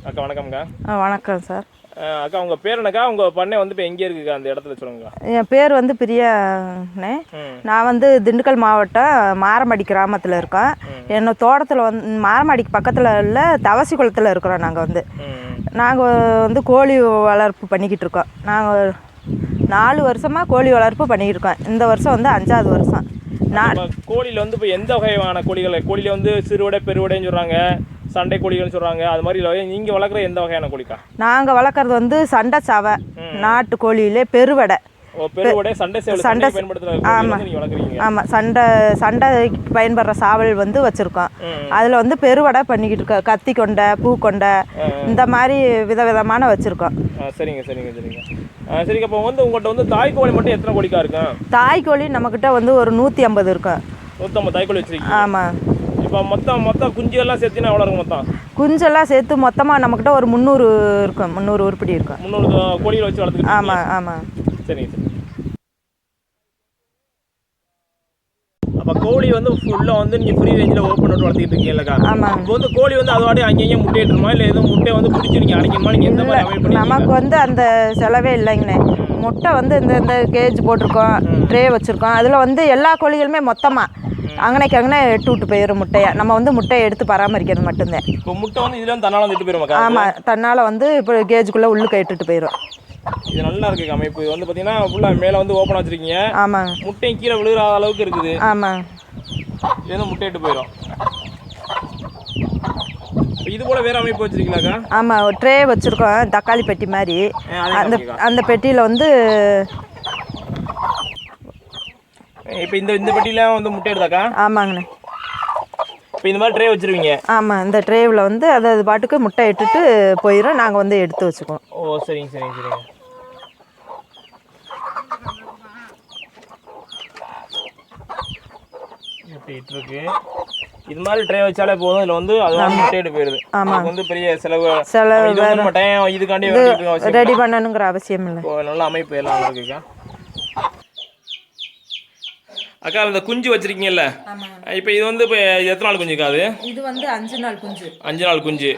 அக்கா வணக்கம்க்கா. வணக்கம் சார். அக்கா உங்கள் பேர் என்னக்கா? உங்கள் பண்ணை வந்து இப்போ எங்கே இருக்குக்கா அந்த இடத்துல சொல்லுங்கக்கா. என் பேர் வந்து பிரியாண்ணே. நான் வந்து திண்டுக்கல் மாவட்டம் மாரமடி கிராமத்தில் இருக்கோம். என்னோட தோட்டத்தில் வந்து மாரமடிக்கு பக்கத்தில் உள்ள தவசி குளத்தில் இருக்கிறோம். நாங்கள் வந்து கோழி வளர்ப்பு பண்ணிக்கிட்டு இருக்கோம். நாங்கள் 4 வருஷமாக கோழி வளர்ப்பு பண்ணிக்கிட்டு இருக்கோம். இந்த வருஷம் வந்து 5வது வருஷம். கோழியில் வந்து இப்போ எந்த வகையான கோழியில் வந்து சிறுவடை பெருவடைன்னு சொல்கிறாங்க, சண்டை கோழிகள்னு சொல்கிறாங்க. அது மாதிரி நீங்கள் வளர்க்குற எந்த வகையான கோழிக்கா? நாங்கள் வளர்க்குறது வந்து சண்டை சாவை நாட்டு கோழியிலே பெருவடை. ஆமாம், சண்டைக்கு பயன்படுற சாவல் வந்து வச்சுருக்கோம். அதில் வந்து பெருவடை பண்ணிக்கிட்டு இருக்கோம். கத்தி கொண்டை, பூ கொண்டை, இந்த மாதிரி விதவிதமான வச்சுருக்கோம். சரிங்க சரிங்க சரிங்க சரிங்க. இப்போ வந்து உங்கள்கிட்ட வந்து தாய் கோழி மட்டும் எத்தனை கோழிக்கா இருக்கும்? தாய் கோழி நம்மக்கிட்ட வந்து ஒரு 150 இருக்கும். 150 தாய் கோழி வச்சுருக்கீங்க? ஆமாம். இப்போ மொத்தம் குஞ்செல்லாம் சேர்த்துனா எவ்வளோ இருக்கும்? மொத்தம் குஞ்செல்லாம் சேர்த்து மொத்தமாக நம்மக்கிட்ட ஒரு 300 இருக்கும். 300 உருப்படி இருக்கும். 300 கோழிகளை வச்சு வளர்த்துக்கிட்டு? ஆமாம் ஆமாம். சரிங்க சரி. அப்போ கோழி வந்து ஃபுல்லாக வந்து நீங்கள் ஃப்ரீ ரேஞ்சில் ஓப்பன் பண்ணி வளர்த்துக்கிட்டு இருக்கீங்களா? ஆமாம். இப்போ வந்து கோழி வந்து அதோடய அங்கேயே முட்டையிட்டுருமா, இல்லை எதுவும் முட்டை வந்து பிடிச்சி நீங்கள் அடைக்கணுமா? நீங்கள் எந்த மாதிரி அமைப்பு? நமக்கு வந்து அந்த செலவே இல்லைங்கண்ணே. முட்டை வந்து இந்த கேஜ் போட்டிருக்கோம், ட்ரே வச்சுருக்கோம். அதில் வந்து எல்லா கோழிகளுமே மொத்தமாக அங்கனைக்கு எட்டு விட்டு போயிடும் முட்டையை. நம்ம வந்து முட்டையை எடுத்து பராமரிக்கிறது மட்டும்தான். இப்போ முட்டை வந்து இதில் தன்னால் வந்து இட்டு போயிடும்? ஆமாம், தன்னால் வந்து இப்போ கேஜுக்குள்ளே உள்ளுக்கு இட்டுட்டு போயிடும். இது நல்லா இருக்குது அமைப்பு. வந்து பார்த்தீங்கன்னா ஃபுல்லாக மேலே வந்து ஓப்பனாக வச்சுருக்கீங்க. ஆமாங்க. முட்டையும் கீழே விழுகிற அளவுக்கு இருக்குது. ஆமாங்க. இது வந்து முட்டை இட்டு போயிடும். இது போல் வேறு அமைப்பு வச்சுருக்கீங்களாக்கா? ஆமாம், ஒரு ட்ரே வச்சுருக்கோம், தக்காளி பெட்டி மாதிரி. அந்த பெட்டியில் வந்து இப்போ இந்த பெட்டியில் வந்து முட்டை எடுத்தாக்கா? ஆமாங்கண்ணே. இப்போ இந்த மாதிரி ட்ரே வச்சுருவீங்க? ஆமாம், இந்த ட்ரேவில் வந்து அது பாட்டுக்கு முட்டை இட்டுட்டு போயிடும். நாங்கள் வந்து எடுத்து வச்சுக்குவோம். ஓ சரிங்க சரிங்க சரிங்க. முட்டை இட்டுருக்கு. இது மாதிரி ட்ரே வச்சாலே போதும். இதில் வந்து அது முட்டையிட்டு போயிடுது. ஆமாம், வந்து பெரிய செலவு இதுக்காண்டி ரெடி பண்ணணுங்கிற அவசியம் இல்லை. நல்ல அமைப்பு எல்லாம் இருக்குக்கா. அக்கா இந்த குஞ்சு வச்சிருக்கீங்கல்ல, இப்போ இது வந்து இப்போ எத்தனை நாள் குஞ்சுக்கா? அது இது வந்து 5 நாள் குஞ்சு. 5 நாள் குஞ்சு.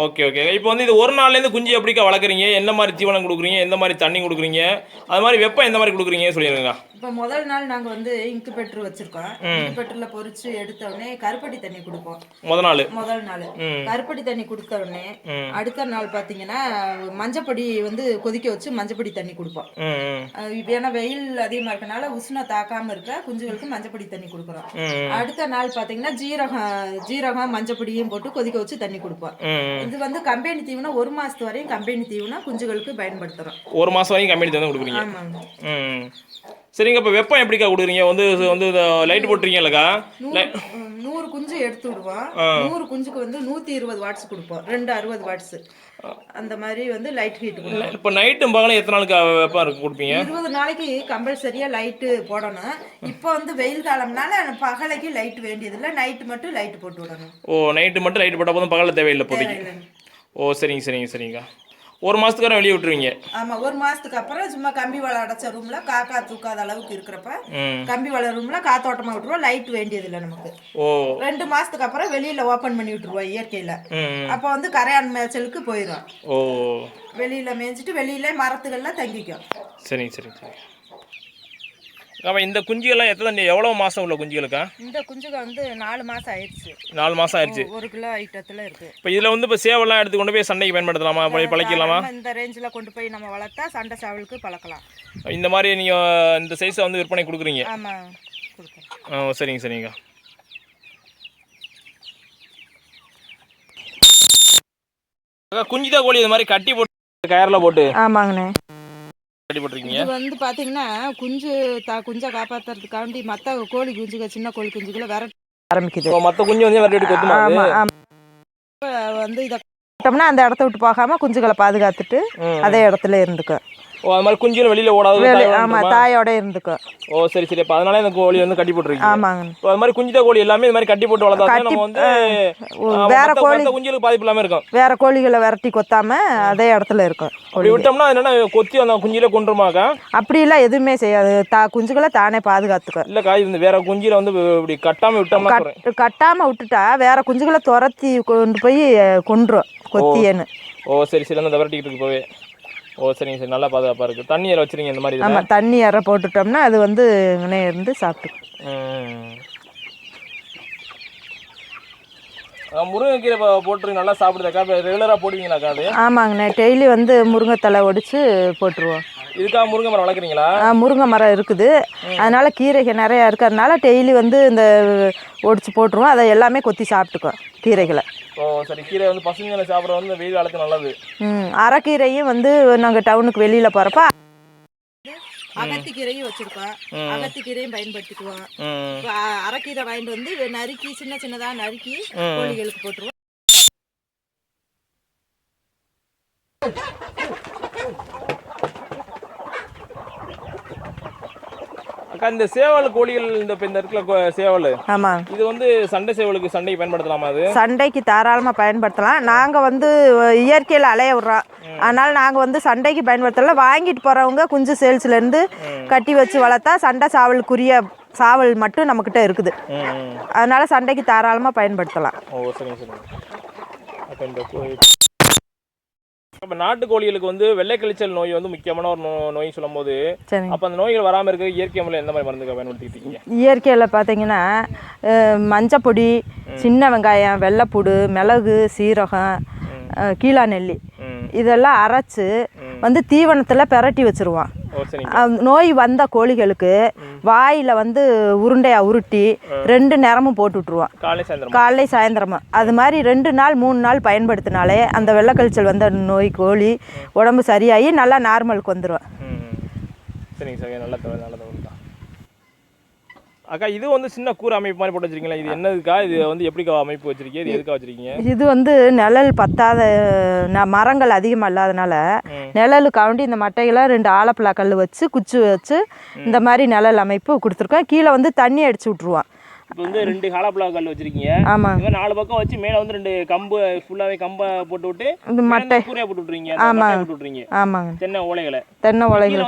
Okay okay. இப்போ வந்து இது ஒரு நாள்லேருந்து குஞ்சு எப்படிக்கா வளர்க்குறீங்க? என்ன மாதிரி தீவனம் கொடுக்குறீங்க? எந்த மாதிரி தண்ணி கொடுக்குறீங்க? அது மாதிரி வெப்பம் எந்த மாதிரி கொடுக்குறீங்க சொல்லிடுங்க. இப்போ முதல் நாள் நாங்கள் வந்து இன்குபேட்டர் வச்சுருக்கோம். இன்குபேட்டரில் பொறிச்சு எடுத்த உடனே கருப்பட்டி தண்ணி கொடுப்போம். முதல் நாள் கருப்பட்டி தண்ணி கொடுத்த உடனே அடுத்த நாள் பார்த்தீங்கன்னா மஞ்சப்பொடி வந்து கொதிக்க வச்சு மஞ்சப்பொடி தண்ணி கொடுப்போம். ஏன்னா வெயில் அதிகமாக இருக்கனால உஷ்ணம் தாக்காமல் இருக்க குஞ்சுகளுக்கு மஞ்சப்பொடி தண்ணி கொடுக்குறோம். அடுத்த நாள் பார்த்தீங்கன்னா ஜீரகம் மஞ்சப்பொடியும் போட்டு கொதிக்க வச்சு தண்ணி கொடுப்போம். இது வந்து கம்பெனி தீவனம் 1 மாசத்து வரையும் கம்பெனி தீவனம் குஞ்சுகளுக்கு பயன்படுத்துறோம். 1 மாசம் வரைக்கும் கம்பெனி தீவனம் கொடுக்குறீங்க? ஆமாங்க. சரிங்க. இப்போ வெப்பம் எப்படிக்கா கொடுக்குறீங்க? வந்து லைட் போட்டுறீங்கல்லக்கா? 100 குஞ்சு எடுத்து விடுவோம். 100 குஞ்சுக்கு வந்து 120 வாட்ஸ் கொடுப்போம். 60 வாட்ஸ் அந்த மாதிரி வந்து லைட் ஹீட் கொடுப்போம். இப்போ நைட்டும் பகலும் எத்தனை நாளுக்கு வெப்பம் கொடுப்பீங்க? 20 நாளைக்கு கம்பல்சரியா லைட்டு போடணும். இப்போ வந்து வெயில் காலம்னால பகலைக்கு லைட் வேண்டியதில்லை, நைட்டு மட்டும் லைட் போட்டு விடணும். ஓ, நைட்டு மட்டும் லைட் போட்டால் போதும், பகலில் தேவையில்லை போட்டுக்கு? ஓ சரிங்க சரிங்க சரிங்க. 1 மாதத்துக்கு வெளியே விட்டுருவீங்க? ஆமாம், 1 மாதத்துக்கு அப்புறம் சும்மா கம்பி வலை அடைச்ச ரூம்ல காக்கா தூக்காத அளவுக்கு இருக்கிறப்ப கம்பி வலை ரூம்ல காத்தோட்டமாக விட்டுருவோம். லைட் வேண்டியதில்லை நமக்கு. ஓ, 2 மாதத்துக்கு அப்புறம் வெளியில் ஓப்பன் பண்ணி விட்டுருவோம் இயற்கையில். அப்போ வந்து கரையான் மேய்ச்சலுக்கு போயிடும். ஓ, வெளியில் மேய்ஞ்சிட்டு வெளியில மரத்துக்கள்லாம் தங்கிக்கும். சரிங்க சரிங்க சரி. ஆமாம், இந்த குஞ்சுகள்லாம் எவ்வளோ மாதம் உள்ள குஞ்சுகளுக்கா? இந்த குஞ்சுகள் வந்து 4 மாதம் ஆயிடுச்சு. 4 மாதம் ஆயிடுச்சு. 1 கிலோ ஐட்டத்தில் இருக்குது. இப்போ இதில் வந்து இப்போ சேவலாம் எடுத்து கொண்டு போய் சண்டைக்கு பயன்படுத்தலாமா, பழக்கலாமா? இந்த ரேஞ்சில் கொண்டு போய் நம்ம வளர்த்தா சண்டை சேவலுக்கு பழக்கலாம். இந்த மாதிரி நீங்கள் இந்த சைஸை வந்து விற்பனை கொடுக்குறீங்க? ஆமாம், கொடுக்குறேன். ஓ சரிங்க சரிங்க. குஞ்சுதா கோழி இது மாதிரி கட்டி போட்டு கயரில் போட்டு? ஆமாங்கண்ணே. இது வந்து பாத்தீங்கன்னா குஞ்சை காப்பாத்துறதுக்காண்டி மத்த கோழி குஞ்சுகள் சின்ன கோழி குஞ்சுகளை விரட்ட ஆரம்பிக்குது. மத்த குஞ்சு வந்து விரட்டி கொத்துமா? வந்து இதை அந்த இடத்த விட்டு போகாம குஞ்சுகளை பாதுகாத்துட்டு அதே இடத்துல இருந்துக்கும். ஓ, அது மாதிரி குஞ்சுகள் வெளியில ஓடாது? ஆமா, தாயோட இருந்துக்கும். ஓ சரி சரி. அப்ப அதனால இந்த கோழி வந்து கட்டி போட்டுருக்கீங்க? ஆமாங்க. அது மாதிரி குஞ்சுத கோழி எல்லாமே இது மாதிரி கட்டி போட்டு வளர்த்தா நம்ம வந்து வேற குஞ்சுகளுக்கு பாதிப்பு இல்லாம இருக்கும். வேற கோழிகளை விரட்டி கொத்தாம அதே இடத்துல இருக்கும். அப்படி விட்டோம்னா என்னன்னா கொத்தி அந்த குஞ்சில கொண்டுருமாக்கா? அப்படி எல்லாம் எதுவுமே செய்யாது. குஞ்சுகளை தானே பாதுகாத்துக்க. இல்லக்கா, இது வேற குஞ்சில வந்து இப்படி கட்டாம விட்டோம்னா, கட்டாம விட்டுட்டா வேற குஞ்சுகளை துரத்தி கொண்டு போய் கொன்றும். கொத்தியன்னு. ஓ சரி சரி, அந்த விரட்டிக்கிட்டு இருக்கு போவே. ஓ சரிங்க சரி, நல்லா பாதுகாப்பாக இருக்குது. தண்ணி ஏற வச்சுருங்க இந்த மாதிரி. ஆமாம், தண்ணி ஏற போட்டுட்டோம்னா அது வந்து இங்கே இருந்து சாப்பிட்டு. முருங்கைக்கீரை போட்டு நல்லா சாப்பிடுதாக்கா? இப்போ ரெகுலராக போடுவீங்களாக்கா அது? ஆமாங்கண்ணே, டெய்லி வந்து முருங்கைத்தலை ஒடிச்சு போட்டுருவோம். இதுக்காக முருங்கை மரம் வளர்க்குறீங்களா? முருங்கை மரம் இருக்குது, அதனால் கீரைகள் நிறையா இருக்கிறதுனால டெய்லி வந்து இந்த ஒடிச்சு போட்டுருவோம். அதை எல்லாமே கொத்தி சாப்பிட்டுக்குவோம் கீரைகளை. ஓ சரி, கீரை வந்து பசங்களை சாப்பிட்றது வந்து வெயில் காலத்துக்கு நல்லது. அரைக்கீரையும் வந்து நாங்கள் டவுனுக்கு வெளியில் போகிறப்ப அகத்திக்கீரையும் வச்சிருக்கோம், அகத்திக்கீரையும் பயன்படுத்திக்குவோம். அரைக்கீரை வாங்கிட்டு வந்து நறுக்கி சின்ன சின்னதாக நறுக்கி கோழிகளுக்கு போட்டுருவோம். அக்கா, இந்த சேவல் கோழிகள் இந்த இடத்துல சேவல், ஆமாம், இது வந்து சண்டை சேவலுக்கு சண்டைக்கு பயன்படுத்தலாமா? அது சண்டைக்கு தாராளமாக பயன்படுத்தலாம். நாங்கள் வந்து இயற்கையில் அலைய விட்றோம், அதனால் நாங்கள் வந்து சண்டைக்கு பயன்படுத்தலாம். வாங்கிட்டு போகிறவங்க குஞ்சு சேல்ஸ்லேருந்து கட்டி வச்சு வளர்த்தா சண்டை சாவலுக்குரிய சாவல் மட்டும் நம்மக்கிட்ட இருக்குது, அதனால் சண்டைக்கு தாராளமாக பயன்படுத்தலாம். ஓ சரிங்க சரிங்க. அப்போ இந்த இப்போ நாட்டு கோழிகளுக்கு வந்து வெள்ளை கழிச்சல் நோய் வந்து முக்கியமான ஒரு நோய் சொல்லும் போது, அப்போ அந்த நோய்கள் வராமல் இருக்க இயற்கை முறையில் எந்த மாதிரி மருந்துகள் பயன்படுத்திக்கிட்டீங்க? இயற்கையில் பார்த்தீங்கன்னா மஞ்சப்பொடி, சின்ன வெங்காயம், வெள்ளைப்பூடு, மிளகு, சீரகம், கீழா நெல்லி இதெல்லாம் அரைச்சி வந்து தீவனத்தில் பிரட்டி வச்சுருவோம். நோய் வந்த கோழிகளுக்கு வாயில் வந்து உருண்டையாக உருட்டி 2 நேரமும் போட்டு விட்ருவோம், காலை சாயந்தரமும். அது மாதிரி 2 நாள் 3 நாள் பயன்படுத்தினாலே அந்த வெள்ளைக்கழிச்சல் வந்த நோய் கோழி உடம்பு சரியாகி நல்லா நார்மலுக்கு வந்துடும். சரிங்க சார், நல்ல அக்கா, இது வந்து சின்ன கூரை அமைப்பு மாதிரி போட்டு வச்சிருக்கீங்களா? இது என்னதுக்கா? இது வந்து எப்படிக்கா அமைப்பு வச்சிருக்கீங்க? இது எதுக்காக வச்சிருக்கீங்க? இது வந்து நிழல் பத்தாத மரங்கள் அதிகமாக இல்லாதனால நிழலுக்காண்டி இந்த மட்டைகளை 2 ஆலப்பலா கல் வச்சு குச்சி வச்சு இந்த மாதிரி நிழல் அமைப்பு கொடுத்துருக்கோம். கீழே வந்து தண்ணி அடிச்சு விட்ருவோம். இப்போ வந்து 2 காலாப்பலா கல் வச்சிருக்கீங்க. ஆமாம், 4 பக்கம் வச்சு மேலே வந்து 2 கம்பு ஃபுல்லாகவே கம்பை போட்டு விட்டு இந்த மட்டை கூரையாக போட்டு விட்றீங்க. ஆமாங்க, தென்னை ஓலைகளை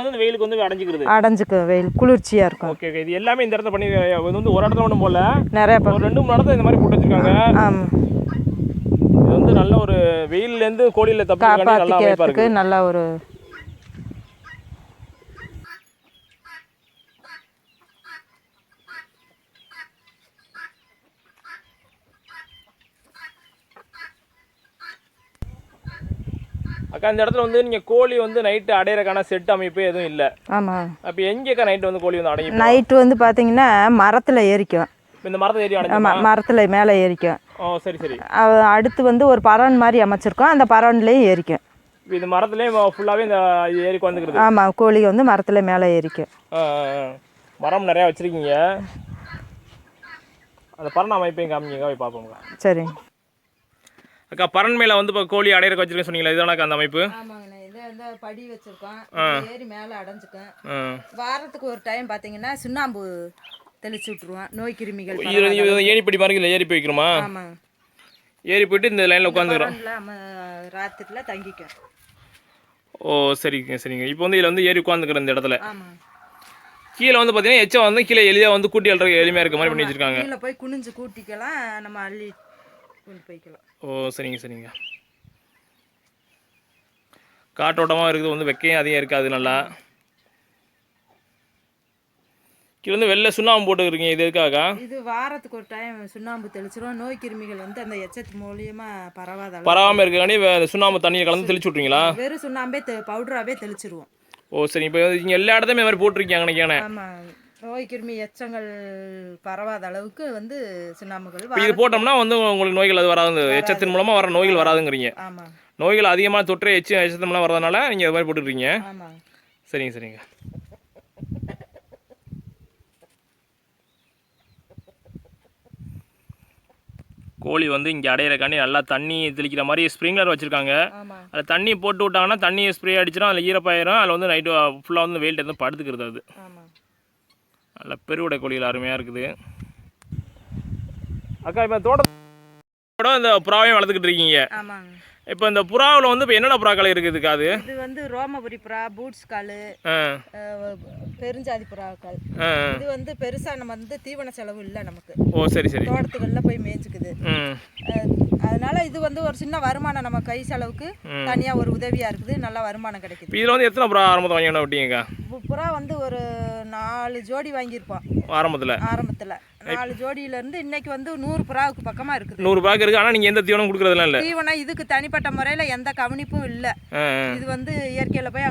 வந்து வெயிலுக்கு வந்து அடைஞ்சிக்கு வெயில் குளிர்ச்சியாக இருக்கும். ஓகே ஓகே, இது எல்லாமே இந்த இடத்துல பண்ணி இது வந்து ஒரு இடத்துல ஒன்றும் போல நிறைய 2-3 இடத்துல இந்த மாதிரி போட்டு வச்சிருக்காங்க. ஆமாம், இது வந்து நல்ல ஒரு வெயிலேருந்து கோழியில் தப்பிக்கிறதுக்கு நல்ல ஒரு அக்கா. இந்த இடத்துல வந்து நீங்கள் கோழி வந்து நைட்டு அடையிறக்கான செட் அமைப்பு எதுவும் இல்லை. ஆமாம், அப்போ எங்கேக்கா நைட்டு வந்து கோழி வந்து அடையும்? நைட்டு வந்து பார்த்தீங்கன்னா மரத்தில் ஏறிக்கும். இந்த மரத்தில் ஏறி அடையும்? ஆமாம், மரத்தில் மேலே ஏறிக்கும். ஓ சரி சரி. அடுத்து வந்து ஒரு பரன் மாதிரி அமைச்சிருக்கோம், அந்த பரன்லேயும் ஏறிக்கும். இந்த மரத்துலேயே ஃபுல்லாகவே இந்த ஏறி வந்துக்கிறது? ஆமாம், கோழி வந்து மரத்தில் மேலே ஏறிக்கும். மரம் நிறையா வச்சுருக்கீங்க, அந்த பரண் அமைப்பையும் காமிங்க பார்ப்போங்க. சரி அக்கா, பரண் மேலே வந்து இப்போ கோழி அடையிறக்க வச்சிருக்கேன் சொன்னீங்களா, இதுதானக்கா அந்த அமைப்பு? ஆமாங்கண்ணே, இதை வந்து படி வச்சுருக்கோம், ஏறி மேலே அடைஞ்சிக்கும். வாரத்துக்கு ஒரு டைம் பார்த்தீங்கன்னா சுண்ணாம்பு தெளிச்சு விட்ருவோம், நோய் கிருமிகள். ஏறிப்படி மாதிரி இல்லை, ஏறி போய்க்கிறோமா? ஆமாம், ஏறி போயிட்டு இந்த லைனில் உட்காந்துக்கிறோம், ராத்திரியில் தங்கிக்கும். ஓ சரிங்க சரிங்க. இப்போ வந்து இதில் வந்து ஏறி உட்காந்துக்கிறோம் இந்த இடத்துல. கீழே வந்து பார்த்தீங்கன்னா எச்சம் வந்து கீழே எளிதாக வந்து கூட்டி அள்ளுறதுக்கு எளிமையாக இருக்க மாதிரி பண்ணி வச்சிருக்காங்க. கீழே போய் குனிஞ்சு கூட்டிக்கலாம், நம்ம அள்ளி கொண்டு போய்க்கலாம். ஓ சரிங்க சரிங்க. காற்றோட்டமாக இருக்குது, வந்து வெக்கையும் அதிகம் இருக்காது. நல்லா கீழே வந்து வெள்ளை சுண்ணாம்பு போட்டுக்கிறீங்க, இது எதுக்காக? இது வாரத்துக்கு ஒரு டைம் சுண்ணாம்பு தெளிச்சிரும், நோய் கிருமிகள் வந்து அந்த எச்சத்து மூலியமா பரவாமல் இருக்காண்டி சுண்ணாம்பு தண்ணியை கலந்து தெளிச்சு விட்றீங்களா? வெறும் சுண்ணாம்பே பவுடராகவே தெளிச்சிருவோம். ஓ சரி. இப்போ இங்கே எல்லா இடத்துலையும் இந்த மாதிரி போட்டிருக்கீங்க நினைக்கிறேன். ஆமாம், நோய் கிருமி எச்சங்கள் பரவாத அளவுக்கு வந்து சுண்ணாம்புகள். இது போட்டோம்னா வந்து உங்களுக்கு நோய்கள் அது வராது, எச்சத்தின் மூலமாக வர நோய்கள் வராதுங்கிறீங்க. ஆமாம், நோய்கள் அதிகமாக தொற்று எச்சத்தின் மூலம் வரதுனால நீங்கள் இது மாதிரி போட்டுருக்கீங்க. ஆமாம், சரிங்க சரிங்க. கோழி வந்து இங்கே அடையிறக்காண்டி நல்லா தண்ணி தெளிக்கிற மாதிரி ஸ்ப்ரிங்க்லர் வச்சுருக்காங்க. அதில் தண்ணி போட்டு விட்டாங்கன்னா தண்ணி ஸ்ப்ரே அடிச்சிடும், அதில் ஈரப்பாயிரும். அதில் வந்து நைட்டு ஃபுல்லாக வந்து வெயில் எடுத்து படுத்துக்கிறது. அது நல்லா பெருவிடை கோழிகள் அருமையாக இருக்குது. அக்கா, இப்போ தோட்டத்தோட இந்த புறாவையும் வளர்த்துக்கிட்டு இருக்கீங்க. இப்போ இந்த புறாவில் வந்து இப்போ என்னென்ன புறாக்கள் இருக்குதுக்கா? அது இது வந்து ரோமபுரி புறா, பூட்ஸ் கால், பெருஞ்சாதி புறாக்கள். இது வந்து பெருசா நம்ம வந்து தீவன செலவு இல்லை நமக்கு. ஓ சரி சரி. தோட்டத்துக்கள்ல போய் மேய்ச்சிக்குது, அதனால இது வந்து ஒரு சின்ன வருமானம் நம்ம கை செலவுக்கு தனியா ஒரு உதவியா இருக்குது, நல்ல வருமானம் கிடைக்குது. இதில் வந்து எத்தனை புறா ஆரம்பத்தில் வாங்கினா விட்டீங்கக்கா? புறா வந்து ஒரு 4 ஜோடி வாங்கியிருப்போம் ஆரம்பத்தில் 4 ஜோடியிலேருந்து இன்னைக்கு வந்து 100 புறாவுக்கு பக்கமாக இருக்குது. 100 புறாக்கு இருக்குது. ஆனால் நீங்கள் எந்த தீவனம் கொடுக்குறதுலாம் இல்லை? தீவனம் இதுக்கு தனிப்பட்ட முறையில் எந்த கவனிப்பும் இல்லை. இது வந்து இயற்கையில் போய்